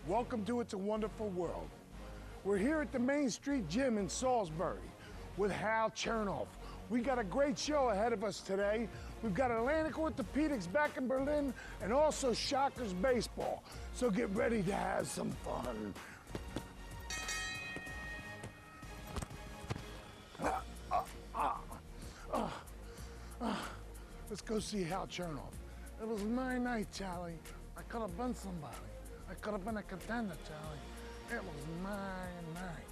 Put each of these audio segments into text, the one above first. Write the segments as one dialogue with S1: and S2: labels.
S1: Welcome to It's a Wonderful World. We're here at the Main Street Gym in Salisbury with Hal Chernoff. We got a great show ahead of us today. We've got Atlantic Orthopaedics back in Berlin and also Shockers baseball. So get ready to have some fun. Let's go see Hal Chernoff. It was my night, Charlie. I could have been somebody. I could have been a contender, Charlie. It was my night.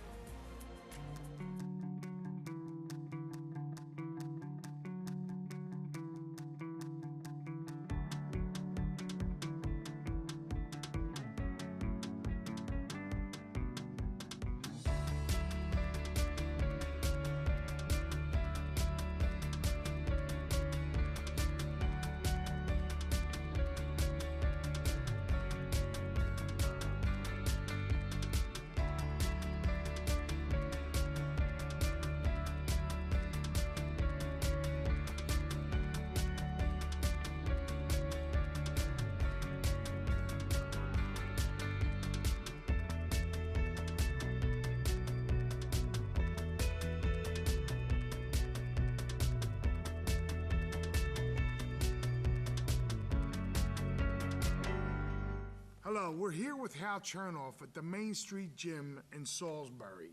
S1: Hello, we're here with Hal Chernoff at the Main Street Gym in Salisbury.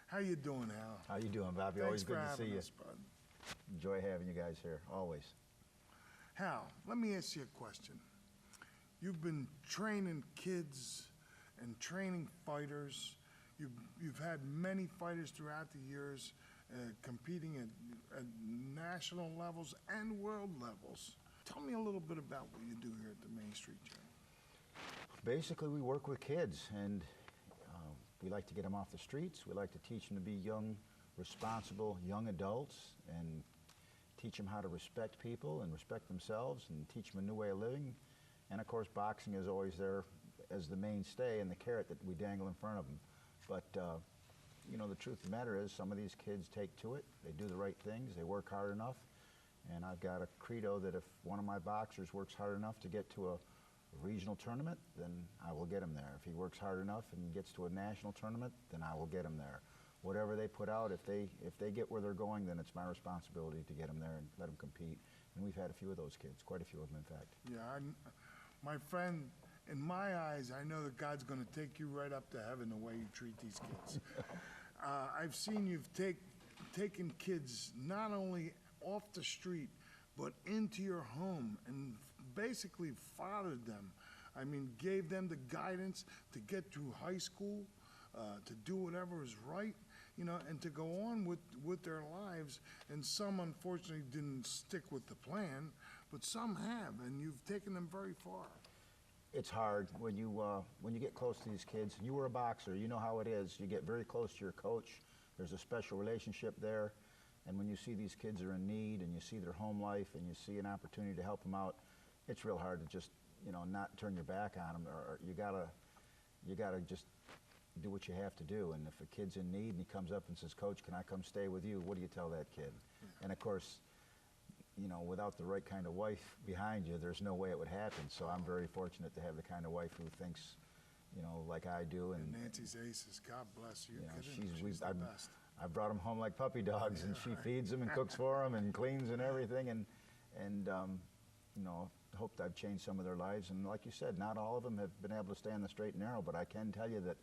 S1: How you doing, Hal?
S2: How you doing, Bobby? Always good to see you.
S1: Us, bud.
S2: Enjoy having you guys here, always.
S1: Hal, let me ask you a question. You've been training kids and training fighters. You've had many fighters throughout the years competing at national levels and world levels. Tell me a little bit about what you do here at the Main Street Gym.
S2: Basically, we work with kids, and we like to get them off the streets. We like to teach them to be young, responsible young adults, and teach them how to respect people and respect themselves, and teach them a new way of living. And of course, boxing is always there as the mainstay and the carrot that we dangle in front of them. But you know, the truth of the matter is, some of these kids take to it. They do the right things. They work hard enough. And I've got a credo that if one of my boxers works hard enough to get to a regional tournament, then I will get him there. If he works hard enough and gets to a national tournament, then I will get him there. Whatever they put out, if they get where they're going, then it's my responsibility to get them there and let them compete. And we've had a few of those kids, quite a few of them, in fact.
S1: Yeah, my friend, in my eyes, I know that God's going to take you right up to heaven the way you treat these kids. I've seen you've taken kids not only off the street, but into your home and basically fathered them. I mean, gave them the guidance to get through high school, to do whatever is right, you know, and to go on with their lives. And some, unfortunately, didn't stick with the plan, but some have, and you've taken them very far.
S2: It's hard when you get close to these kids. You were a boxer, you know how it is. You get very close to your coach. There's a special relationship there. And when you see these kids are in need, and you see their home life, and you see an opportunity to help them out, it's real hard to just, you know, not turn your back on them. Or you gotta just do what you have to do. And if a kid's in need and he comes up and says, "Coach, can I come stay with you?" What do you tell that kid? Yeah. And of course, you know, without the right kind of wife behind you, there's no way it would happen. So I'm very fortunate to have the kind of wife who thinks, you know, like I do. And
S1: Nancy's aces, God bless you.
S2: You know,
S1: she's the best.
S2: I brought them home like puppy dogs, yeah, and she feeds them and cooks for them and cleans and everything, and you know, hoped I've changed some of their lives. And like you said, not all of them have been able to stay on the straight and narrow, but I can tell you that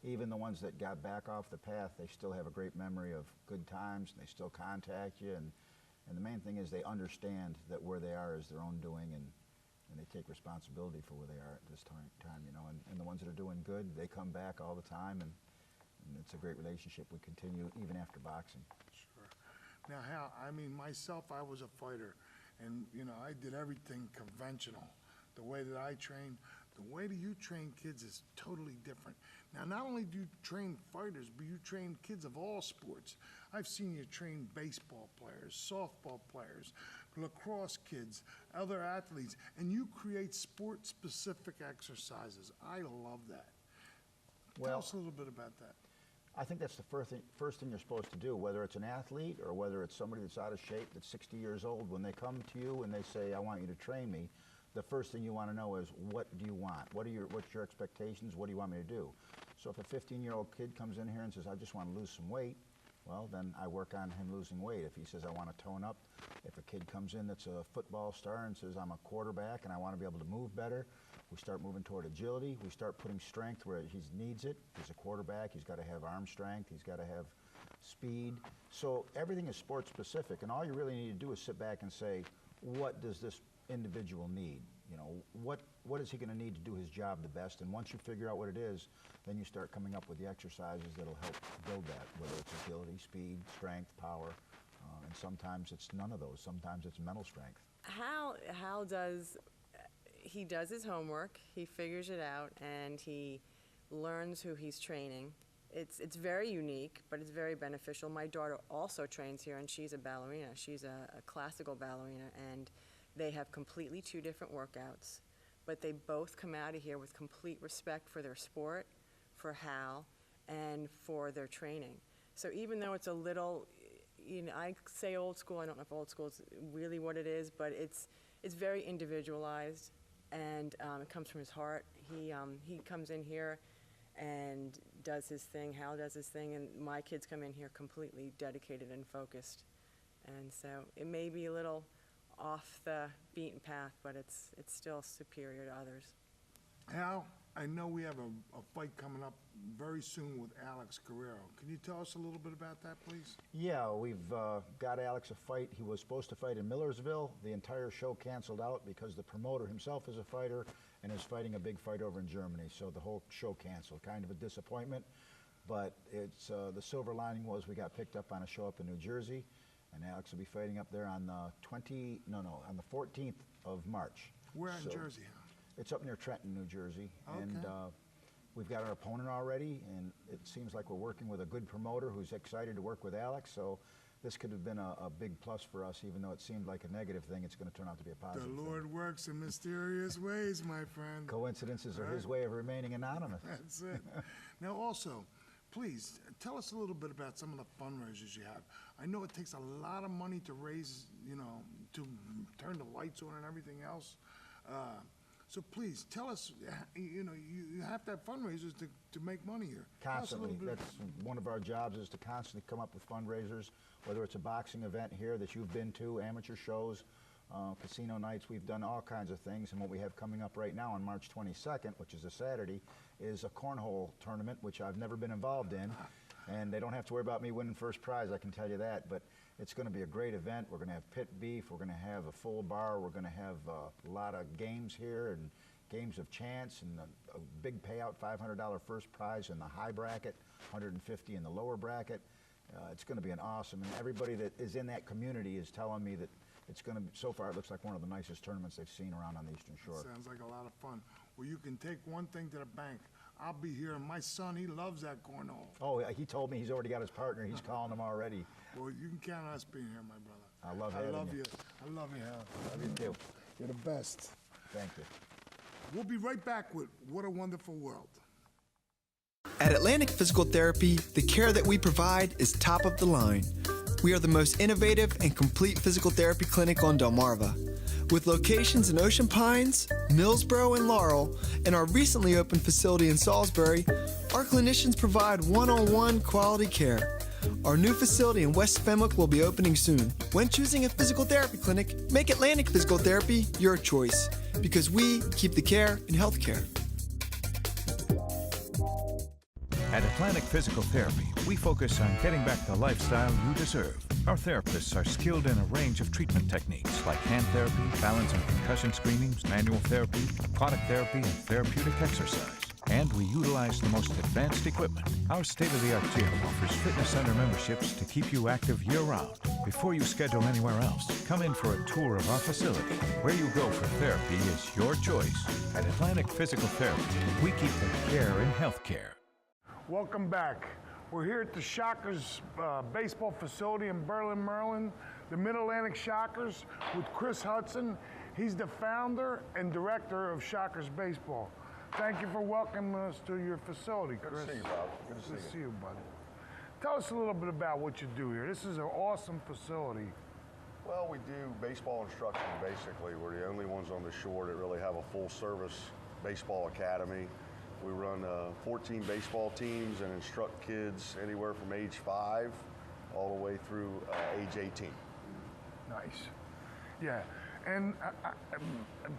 S2: even the ones that got back off the path, they still have a great memory of good times, and they still contact you, and the main thing is they understand that where they are is their own doing, and they take responsibility for where they are at this time, you know, and the ones that are doing good, they come back all the time, and it's a great relationship we continue even after boxing.
S1: Sure. Now, Hal, I mean, myself, I was a fighter, and, you know, I did everything conventional. The way that I trained, the way that you train kids is totally different. Now, not only do you train fighters, but you train kids of all sports. I've seen you train baseball players, softball players, lacrosse kids, other athletes, and you create sport-specific exercises. I love that. Tell us a little bit about that.
S2: I think that's the first thing you're supposed to do, whether it's an athlete or whether it's somebody that's out of shape, that's 60 years old. When they come to you and they say, "I want you to train me," the first thing you want to know is, what do you want? What's your expectations? What do you want me to do? So if a 15-year-old kid comes in here and says, I just want to lose some weight, well, then I work on him losing weight. If he says, I want to tone up, if a kid comes in that's a football star and says, I'm a quarterback and I want to be able to move better, we start moving toward agility. We start putting strength where he needs it. He's a quarterback. He's got to have arm strength. He's got to have speed. So everything is sport specific, and all you really need to do is sit back and say, what does this individual need? You know, what is he going to need to do his job the best? And once you figure out what it is, then you start coming up with the exercises that'll help build that, whether it's agility, speed, strength, power, and sometimes it's none of those. Sometimes it's mental strength.
S3: Hal does his homework, he figures it out, and he learns who he's training. It's very unique, but it's very beneficial. My daughter also trains here, and she's a ballerina. She's a classical ballerina, and they have completely two different workouts, but they both come out of here with complete respect for their sport, for Hal, and for their training. So even though it's a little, you know, I say old school, I don't know if old school is really what it is, but it's very individualized, and it comes from his heart. He comes in here and does his thing, Hal does his thing, and my kids come in here completely dedicated and focused. And so it may be a little off the beaten path, but it's still superior to others.
S1: Hal, I know we have a fight coming up very soon with Alex Guerrero. Can you tell us a little bit about that, please?
S2: Yeah, we've got Alex a fight. He was supposed to fight in Millersville. The entire show canceled out because the promoter himself is a fighter and is fighting a big fight over in Germany. So the whole show canceled. Kind of a disappointment, but it's the silver lining was we got picked up on a show up in New Jersey, and Alex will be fighting up there on the on the 14th of March.
S1: Where in Jersey, Hal?
S2: It's up near Trenton, New Jersey.
S1: Okay.
S2: And we've got our opponent already, and it seems like we're working with a good promoter who's excited to work with Alex. So this could have been a big plus for us, even though it seemed like a negative thing. It's going to turn out to be a positive
S1: The
S2: thing.
S1: Lord works in mysterious ways, my friend.
S2: Coincidences are his way of remaining anonymous.
S1: That's it. Now also, please, tell us a little bit about some of the fundraisers you have. I know it takes a lot of money to raise, you know, to turn the lights on and everything else. So please, tell us, you know, you have to have fundraisers to make money here.
S2: Constantly. That's one of our jobs, is to constantly come up with fundraisers, whether it's a boxing event here that you've been to, amateur shows, casino nights. We've done all kinds of things, and what we have coming up right now on March 22nd, which is a Saturday, is a cornhole tournament, which I've never been involved in, and they don't have to worry about me winning first prize, I can tell you that, but it's going to be a great event. We're going to have pit beef, we're going to have a full bar, we're going to have a lot of games here, and games of chance, and a big payout, $500 first prize in the high bracket, $150 in the lower bracket. It's going to be an awesome, and everybody that is in that community is telling me that it's going to be, so far it looks like one of the nicest tournaments they've seen around on the Eastern Shore.
S1: Sounds like a lot of fun. Well, you can take one thing to the bank. I'll be here, and my son, he loves that cornhole.
S2: Oh, he told me he's already got his partner. He's calling him already.
S1: Well, you can count on us being here, my brother.
S2: I love having you.
S1: I love you. I love you, Hal.
S2: Love you too.
S1: You're the best.
S2: Thank you.
S1: We'll be right back with What a Wonderful World.
S4: At Atlantic Physical Therapy, the care that we provide is top of the line. We are the most innovative and complete physical therapy clinic on Delmarva. With locations in Ocean Pines, Millsboro, and Laurel, and our recently opened facility in Salisbury, our clinicians provide one-on-one quality care. Our new facility in West Fenwick will be opening soon. When choosing a physical therapy clinic, make Atlantic Physical Therapy your choice, because we keep the care in healthcare.
S5: At Atlantic Physical Therapy, we focus on getting back the lifestyle you deserve. Our therapists are skilled in a range of treatment techniques like hand therapy, balance and concussion screenings, manual therapy, aquatic therapy, and therapeutic exercise. And we utilize the most advanced equipment. Our state-of-the-art gym offers fitness center memberships to keep you active year-round. Before you schedule anywhere else, come in for a tour of our facility. Where you go for therapy is your choice. At Atlantic Physical Therapy, we keep the care in healthcare.
S1: Welcome back. We're here at the Shockers baseball facility in Berlin, Maryland, the Mid-Atlantic Shockers, with Chris Hudson. He's the founder and director of Shockers Baseball. Thank you for welcoming us to your facility, Chris.
S6: Good to see you, Bob. Good to see you.
S1: Buddy. Tell us a little bit about what you do here. This is an awesome facility.
S6: Well, we do baseball instruction basically. We're the only ones on the shore that really have a full service baseball academy. We run 14 baseball teams and instruct kids anywhere from age 5 all the way through age 18.
S1: Nice. Yeah, and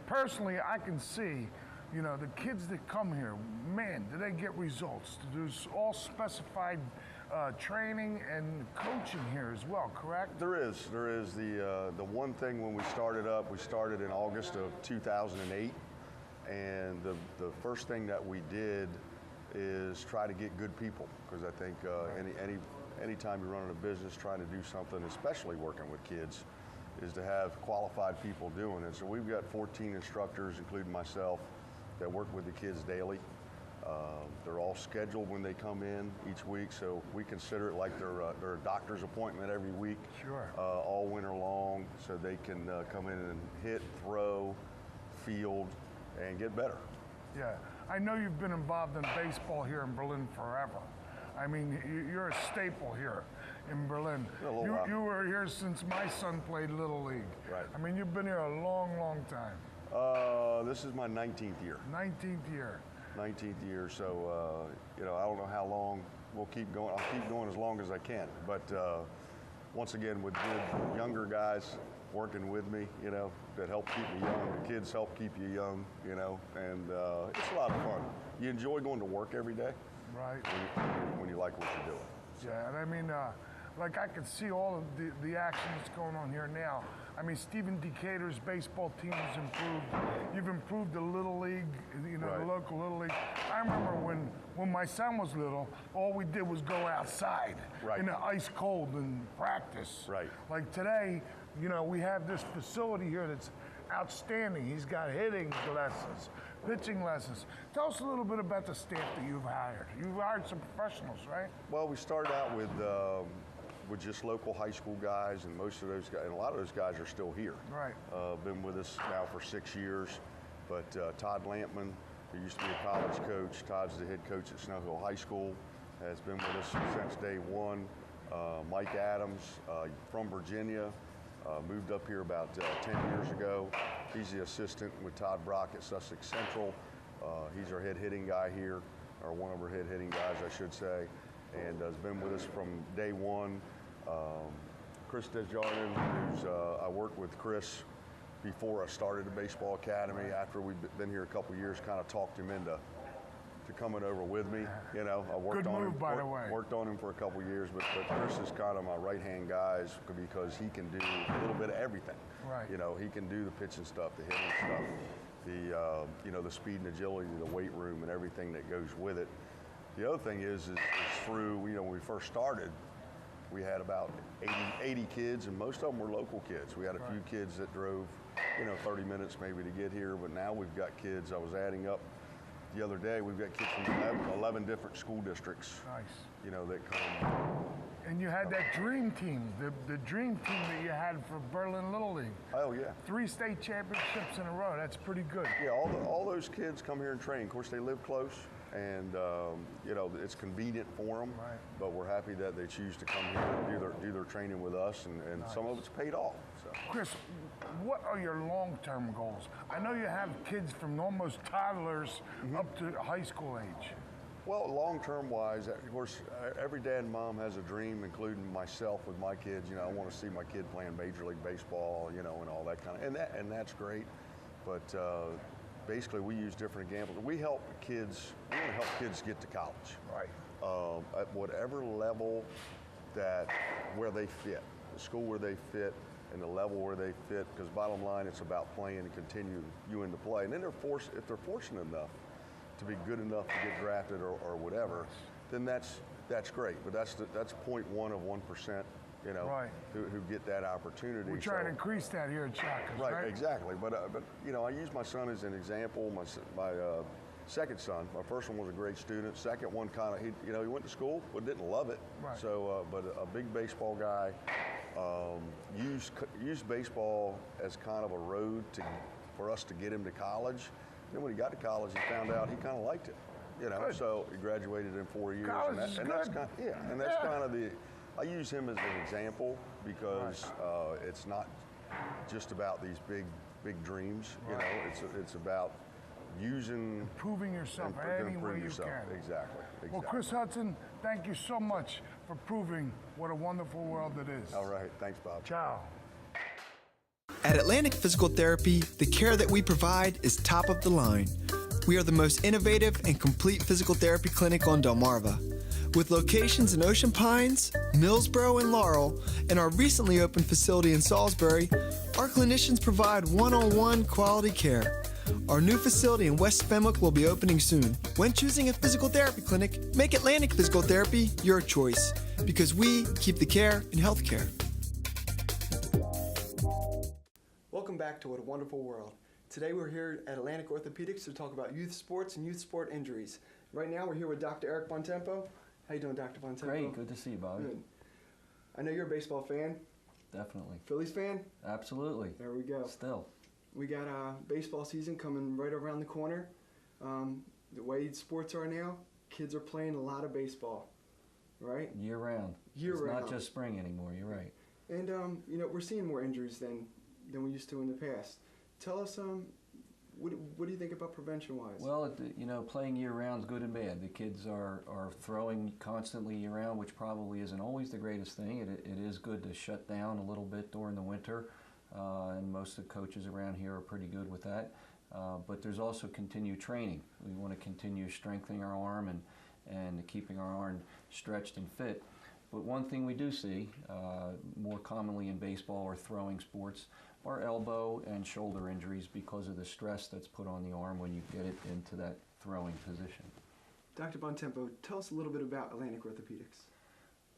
S1: personally, I can see, you know, the kids that come here, man, do they get results? There's all specified training and coaching here as well, correct?
S6: There is the one thing when we started up, we started in August of 2008, and the first thing that we did is try to get good people, because I think anytime you're running a business, trying to do something, especially working with kids, is to have qualified people doing it. So we've got 14 instructors, including myself, that work with the kids daily. They're all scheduled when they come in each week, so we consider it like they're a doctor's appointment every week.
S1: Sure.
S6: All winter long, so they can come in and hit, throw, field, and get better.
S1: Yeah, I know you've been involved in baseball here in Berlin forever. I mean, you're a staple here in Berlin. You were here since my son played Little League.
S6: Right.
S1: I mean, you've been here a long, long time.
S6: This is my 19th year.
S1: 19th year.
S6: 19th year, so you know, I don't know how long we'll keep going. I'll keep going as long as I can. But once again, with good younger guys working with me, you know, that help keep me young. The kids help keep you young, you know, and it's a lot of fun. You enjoy going to work every day,
S1: Right.
S6: when you like what you're doing.
S1: Yeah, and I mean, like I can see all of the action that's going on here now. I mean, Stephen Decatur's baseball team has improved. You've improved the Little League, you know, the
S6: Right.
S1: local Little League. I remember when my son was little, all we did was go outside
S6: Right.
S1: in the ice cold and practice.
S6: Right.
S1: Like today, you know, we have this facility here that's outstanding. He's got hitting lessons, pitching lessons. Tell us a little bit about the staff that you've hired. You've hired some professionals, right?
S6: Well, we started out with just local high school guys, and most of those guys, and a lot of those guys are still here.
S1: Right.
S6: Been with us now for 6 years. But Todd Lampman, who used to be a college coach, Todd's the head coach at Snow Hill High School, has been with us since day one. Mike Adams from Virginia, moved up here about 10 years ago. He's the assistant with Todd Brock at Sussex Central. He's our head hitting guy here, or one of our head hitting guys, I should say, and has been with us from day one. Chris Desjardins, who's I worked with Chris before I started the baseball academy. After we've been here a couple years, kind of talked him into coming over with me. You know, I worked
S1: Good
S6: on
S1: move,
S6: him.
S1: by the way.
S6: Worked on him for a couple years, but Chris is kind of my right-hand guy because he can do a little bit of everything.
S1: Right.
S6: You know, he can do the pitching stuff, the hitting stuff, the you know, the speed and agility, the weight room, and everything that goes with it. The other thing is through, you know, when we first started, we had about 80 kids, and most of them were local kids. We had a few kids that drove, you know, 30 minutes maybe to get here, but now we've got kids, I was adding up the other day, we've got kids from 11 different school districts.
S1: Nice.
S6: You know, that come.
S1: And you had that dream team, the dream team that you had for Berlin Little League.
S6: Oh yeah. 3
S1: state championships in a row. That's pretty good.
S6: Yeah, all those kids come here and train. Of course, they live close, and you know, it's convenient for them.
S1: Right.
S6: But we're happy that they choose to come here and do their training with us, and some of it's paid off. So.
S1: Chris, what are your long-term goals? I know you have kids from almost toddlers up to high school age.
S6: Well, long-term wise, of course, every dad and mom has a dream, including myself with my kids. You know, I want to see my kid playing Major League Baseball, you know, and all that kind of, and that's great. But basically, we use different examples. We help kids. We want to help kids get to college.
S1: Right.
S6: At whatever level where they fit, the school where they fit, and the level where they fit. Because bottom line, it's about playing and continuing to play. And then if they're fortunate enough to be good enough to get drafted or whatever, then that's great. But that's 0.1 of 1%, you know,
S1: right,
S6: who get that opportunity.
S1: We're trying to increase that here at Chakas,
S6: right? Exactly. But you know, I use my son as an example. My second son, my first one was a great student. Second one kind of, he went to school but didn't love it.
S1: Right.
S6: So, but a big baseball guy, used baseball as kind of a road for us to get him to college. Then when he got to college, he found out he kind of liked it, you know.
S1: Good.
S6: So he graduated in 4 years,
S1: College
S6: and
S1: is
S6: that's
S1: good.
S6: kind of, and that's kind of the. I use him as an example because it's not just about these big dreams. You know, it's about using
S1: Improving yourself
S6: and
S1: any way
S6: improve
S1: you
S6: yourself.
S1: can.
S6: Exactly.
S1: Well, Chris Hudson, thank you so much for proving what a wonderful world it is.
S6: All right. Thanks, Bob.
S1: Ciao.
S4: At Atlantic Physical Therapy, the care that we provide is top of the line. We are the most innovative and complete physical therapy clinic on Delmarva. With locations in Ocean Pines, Millsboro, and Laurel, and our recently opened facility in Salisbury, our clinicians provide one-on-one quality care. Our new facility in West Fenwick will be opening soon. When choosing a physical therapy clinic, make Atlantic Physical Therapy your choice, because we keep the care in healthcare. Welcome back to What a Wonderful World. Today we're here at Atlantic Orthopaedics to talk about youth sports and youth sport injuries. Right now we're here with Dr. Eric Bontempo. How you doing, Dr. Bontempo?
S7: Great, good to see you, Bobby.
S4: Good. I know you're a baseball fan.
S7: Definitely.
S4: Phillies fan?
S7: Absolutely.
S4: There we go.
S7: Still.
S4: We got baseball season coming right around the corner. The way sports are now, kids are playing a lot of baseball, right?
S7: Year round.
S4: Year
S7: it's
S4: round.
S7: not just spring anymore, you're right.
S4: And, you know, we're seeing more injuries than we used to in the past. Tell us, what do you think about prevention-wise?
S7: Well, you know, playing year round is good and bad. The kids are throwing constantly year round, which probably isn't always the greatest thing. It is good to shut down a little bit during the winter, and most of the coaches around here are pretty good with that. But there's also continued training. We want to continue strengthening our arm and keeping our arm stretched and fit. But one thing we do see more commonly in baseball or throwing sports are elbow and shoulder injuries because of the stress that's put on the arm when you get it into that throwing position.
S4: Dr. Bontempo, tell us a little bit about Atlantic Orthopaedics.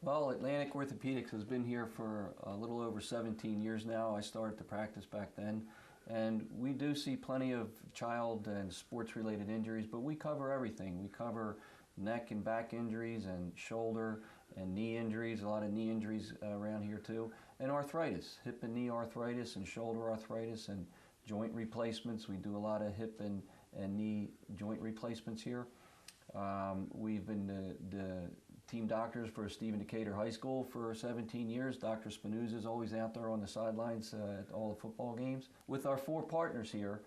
S7: Well, Atlantic Orthopaedics has been here for a little over 17 years now. I started to practice back then. And we do see plenty of child and sports-related injuries, but we cover everything. We cover neck and back injuries and shoulder and knee injuries, a lot of knee injuries around here too, and arthritis, hip and knee arthritis and shoulder arthritis and joint replacements. We do a lot of hip and knee joint replacements here. We've been the team doctors for Stephen Decatur High School for 17 years. Dr. Spinuzza is always out there on the sidelines at all the football games. With our 4 partners here,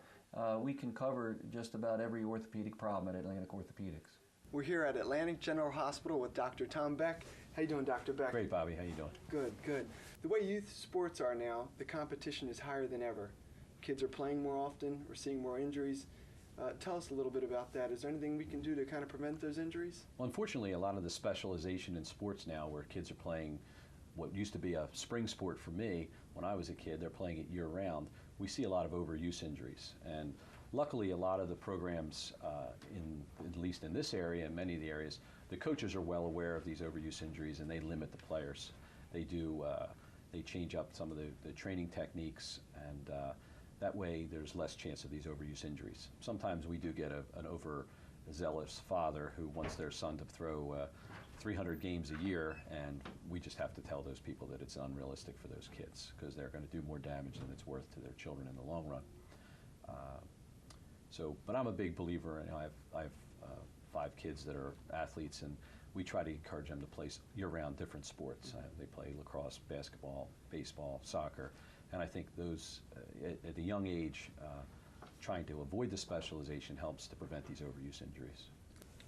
S7: we can cover just about every orthopedic problem at Atlantic Orthopaedics.
S4: We're here at Atlantic General Hospital with Dr. Tom Beck. How you doing, Dr. Beck?
S8: Great, Bobby. How you doing?
S4: Good, good. The way youth sports are now, the competition is higher than ever. Kids are playing more often. We're seeing more injuries. Tell us a little bit about that. Is there anything we can do to kind of prevent those injuries?
S8: Well, unfortunately, a lot of the specialization in sports now where kids are playing what used to be a spring sport for me when I was a kid, they're playing it year-round. We see a lot of overuse injuries. And luckily, a lot of the programs, at least in this area and many of the areas, the coaches are well aware of these overuse injuries and they limit the players. They do, they change up some of the training techniques, and that way there's less chance of these overuse injuries. Sometimes we do get an overzealous father who wants their son to throw 300 games a year, and we just have to tell those people that it's unrealistic for those kids because they're going to do more damage than it's worth to their children in the long run. But I'm a big believer, and I have 5 kids that are athletes, and we try to encourage them to play year-round different sports. They play lacrosse, basketball, baseball, soccer, and I think those, at a young age, trying to avoid the specialization helps to prevent these overuse injuries.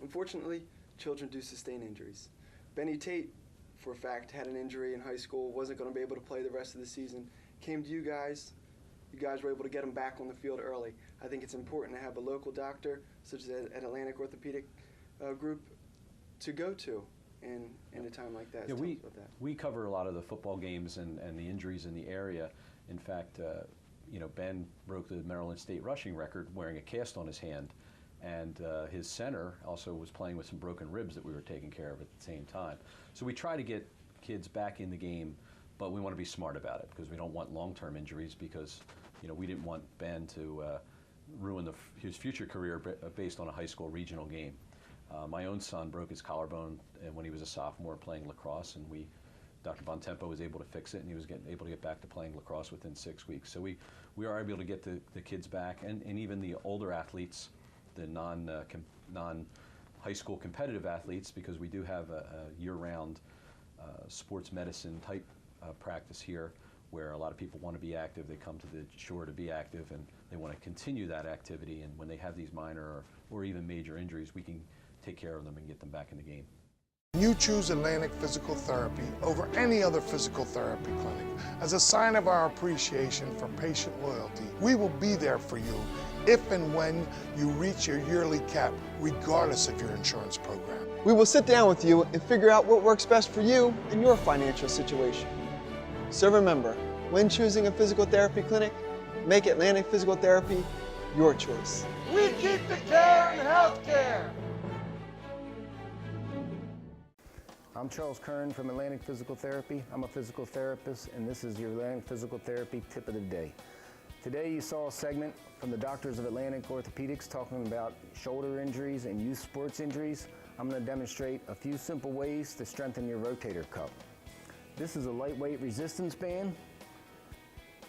S4: Unfortunately, children do sustain injuries. Benny Tate, for a fact, had an injury in high school, wasn't going to be able to play the rest of the season, came to you guys. You guys were able to get him back on the field early. I think it's important to have a local doctor, such as an Atlantic Orthopedic group, to go to in a time like that.
S8: Yeah,
S4: Tell us about that.
S8: we cover a lot of the football games and the injuries in the area. In fact, you know, Ben broke the Maryland State rushing record wearing a cast on his hand, and his center also was playing with some broken ribs that we were taking care of at the same time. So we try to get kids back in the game, but we want to be smart about it because we don't want long-term injuries, because you know, we didn't want Ben to ruin his future career based on a high school regional game. My own son broke his collarbone when he was a sophomore playing lacrosse, and Dr. Bontempo was able to fix it, and he was able to get back to playing lacrosse within 6 weeks. So we are able to get the kids back, and even the older athletes, the non-high school competitive athletes, because we do have a year-round sports medicine type practice here, where a lot of people want to be active. They come to the shore to be active, and they want to continue that activity. And when they have these minor or even major injuries, we can take care of them and get them back in the game.
S1: You choose Atlantic Physical Therapy over any other physical therapy clinic. As a sign of our appreciation for patient loyalty, we will be there for you if and when you reach your yearly cap, regardless of your insurance program.
S4: We will sit down with you and figure out what works best for you and your financial situation. So remember, when choosing a physical therapy clinic, make Atlantic Physical Therapy your choice.
S1: We keep the care in healthcare.
S9: I'm Charles Kern from Atlantic Physical Therapy. I'm a physical therapist, and this is your Atlantic Physical Therapy tip of the day. Today you saw a segment from the doctors of Atlantic Orthopaedics talking about shoulder injuries and youth sports injuries. I'm going to demonstrate a few simple ways to strengthen your rotator cuff. This is a lightweight resistance band,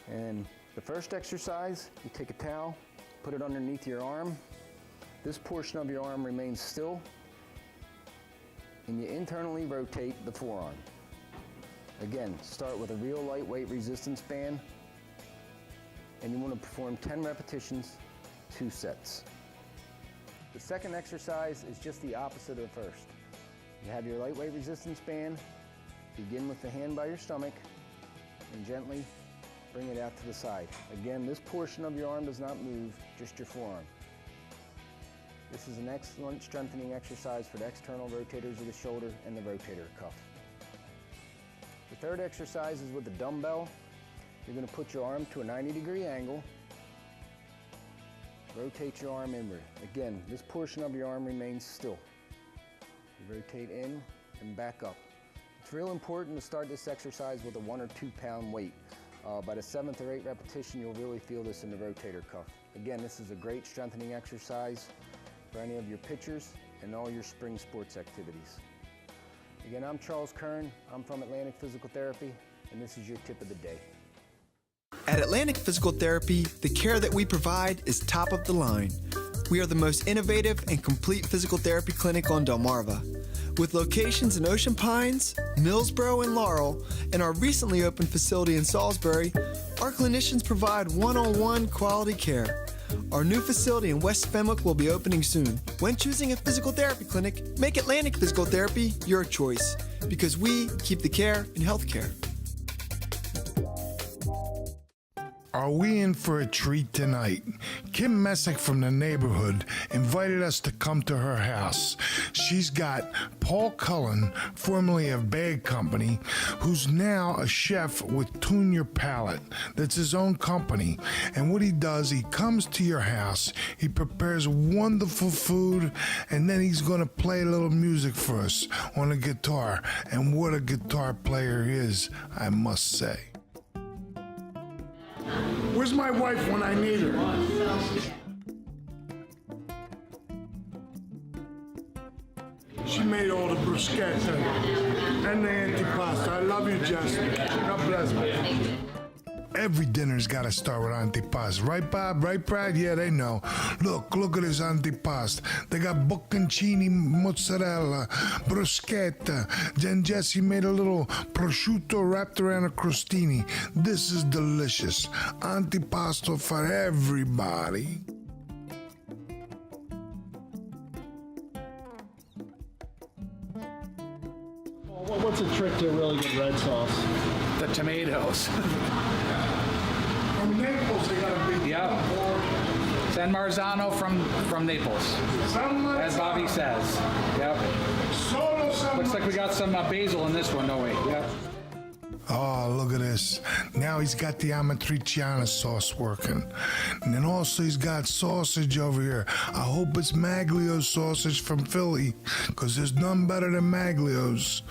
S9: and the first exercise, you take a towel, put it underneath your arm. This portion of your arm remains still, and you internally rotate the forearm. Again, start with a real lightweight resistance band, and you want to perform 10 repetitions, 2 sets. The second exercise is just the opposite of the first. You have your lightweight resistance band, begin with the hand by your stomach, and gently bring it out to the side. Again, this portion of your arm does not move, just your forearm. This is an excellent strengthening exercise for the external rotators of the shoulder and the rotator cuff. The third exercise is with the dumbbell. You're going to put your arm to a 90-degree angle. Rotate your arm inward. Again, this portion of your arm remains still. You rotate in and back up. It's real important to start this exercise with a 1 or 2 pound weight. By the 7th or 8th repetition, you'll really feel this in the rotator cuff. Again, this is a great strengthening exercise for any of your pitchers and all your spring sports activities. Again, I'm Charles Kern. I'm from Atlantic Physical Therapy, and this is your tip of the day.
S4: At Atlantic Physical Therapy, the care that we provide is top of the line. We are the most innovative and complete physical therapy clinic on Delmarva. With locations in Ocean Pines, Millsboro, and Laurel, and our recently opened facility in Salisbury, our clinicians provide one-on-one quality care. Our new facility in West Fenwick will be opening soon. When choosing a physical therapy clinic, make Atlantic Physical Therapy your choice, because we keep the care in healthcare.
S1: Are we in for a treat tonight? Kim Messick from the neighborhood invited us to come to her house. She's got Paul Cullen, formerly of Bag Company, who's now a chef with Tune Your Palate. That's his own company. And what he does, he comes to your house, he prepares wonderful food, and then he's going to play a little music for us on a guitar. And what a guitar player he is, I must say. Where's my wife when I need her? She made all the bruschetta and the antipasta. I love you, Jess. God bless me. Every dinner's got to start with antipasto. Right, Bob? Right, Brad? Yeah, they know. Look at this antipasto. They got bocconcini, mozzarella, bruschetta. Then Jesse made a little prosciutto wrapped around a crostini. This is delicious. Antipasto for everybody.
S10: Well, what's a trick to a really good red sauce?
S11: The tomatoes.
S1: From Naples, they got a big
S11: San Marzano from Naples, as Bobby says. Yep. Looks like we got some basil in this one, don't we? Yep.
S1: Oh, look at this. Now he's got the amatriciana sauce working. And then also he's got sausage over here. I hope it's Maglio's sausage from Philly, because there's none better than Maglio's.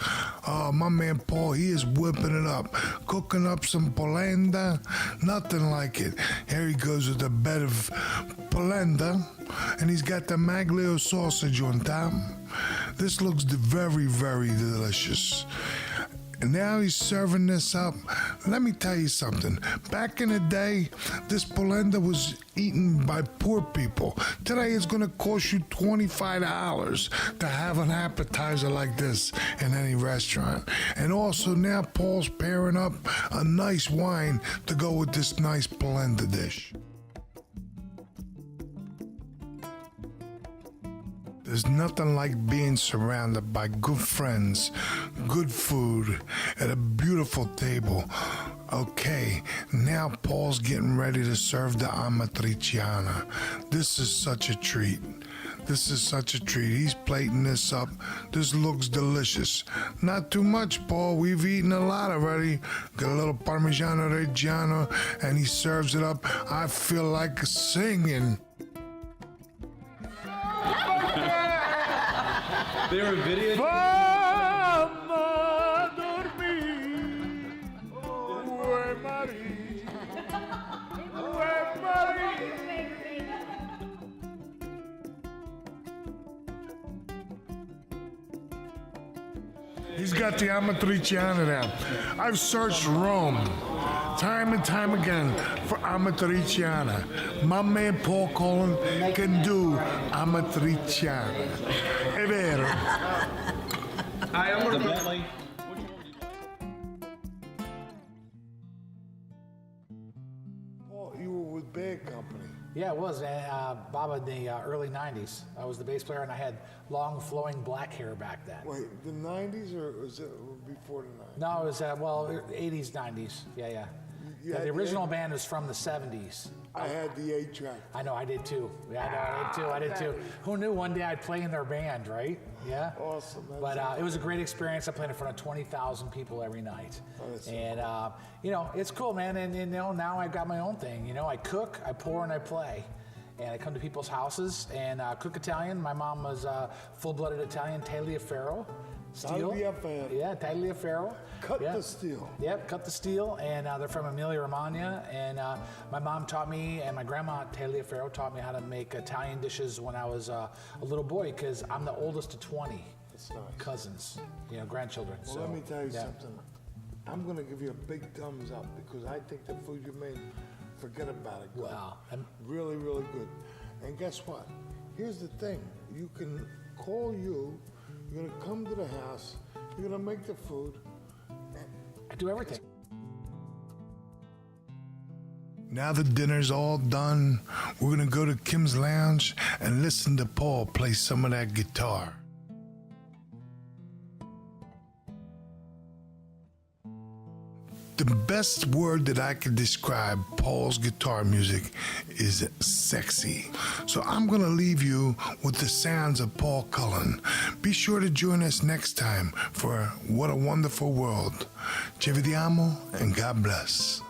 S1: Oh, my man Paul, he is whipping it up. Cooking up some polenta. Nothing like it. Here he goes with a bed of polenta, and he's got the Maglio sausage on top. This looks very, very delicious. And now he's serving this up. Let me tell you something. Back in the day, this polenta was eaten by poor people. Today it's going to cost you $25 to have an appetizer like this in any restaurant. And also now Paul's pairing up a nice wine to go with this nice polenta dish. There's nothing like being surrounded by good friends, good food, at a beautiful table. Okay, now Paul's getting ready to serve the amatriciana. This is such a treat. This is such a treat. He's plating this up. This looks delicious. Not too much, Paul. We've eaten a lot already. Got a little Parmigiano Reggiano, and he serves it up. I feel like singing.
S8: They were video.
S1: Vamos a dormir. Ue Marie. Ue Marie. He's got the amatriciana down. I've searched Rome time and time again for amatriciana. My man Paul Cullen can do amatriciana. È vero.
S10: Hi, I'm
S8: The
S10: gonna
S8: Bentley.
S1: Paul, you were with Bad Company.
S12: Yeah, it was. Bob, in the early 90s. I was the bass player, and I had long, flowing black hair back then.
S1: Wait, the 90s or was it before the 90s?
S12: No, it was, 80s, 90s. Yeah.
S1: You
S12: The
S1: had
S12: original band is from the 70s.
S1: I had the 8-track.
S12: I know, I did too. Yeah, I did too. Who knew one day I'd play in their band, right? Yeah.
S1: Awesome.
S12: But it was a great experience. I played in front of 20,000 people every night. And, it's cool, man. And now I've got my own thing. I cook, I pour, and I play. And I come to people's houses and cook Italian. My mom was full-blooded Italian, Tagliaferro. Steel.
S1: Tagliaferro.
S12: Yeah, Tagliaferro.
S1: Cut the steel.
S12: Yep, cut the steel, and they're from Emilia-Romagna. And my mom taught me, and my grandma Tagliaferro taught me how to make Italian dishes when I was a little boy, because I'm the oldest of 20 cousins, grandchildren.
S1: Well, let me tell you something. I'm going to give you a big thumbs up because I think the food you made, forget about it. Good.
S12: Wow.
S1: Really, really good. And guess what? Here's the thing. You can call you. You're going to come to the house. You're going to make the food.
S12: I do everything.
S1: Now the dinner's all done, we're gonna go to Kim's Lounge and listen to Paul play some of that guitar. The best word that I could describe Paul's guitar music is sexy. So I'm gonna leave you with the sounds of Paul Cullen. Be sure to join us next time for What a Wonderful World. Ci vediamo and God bless.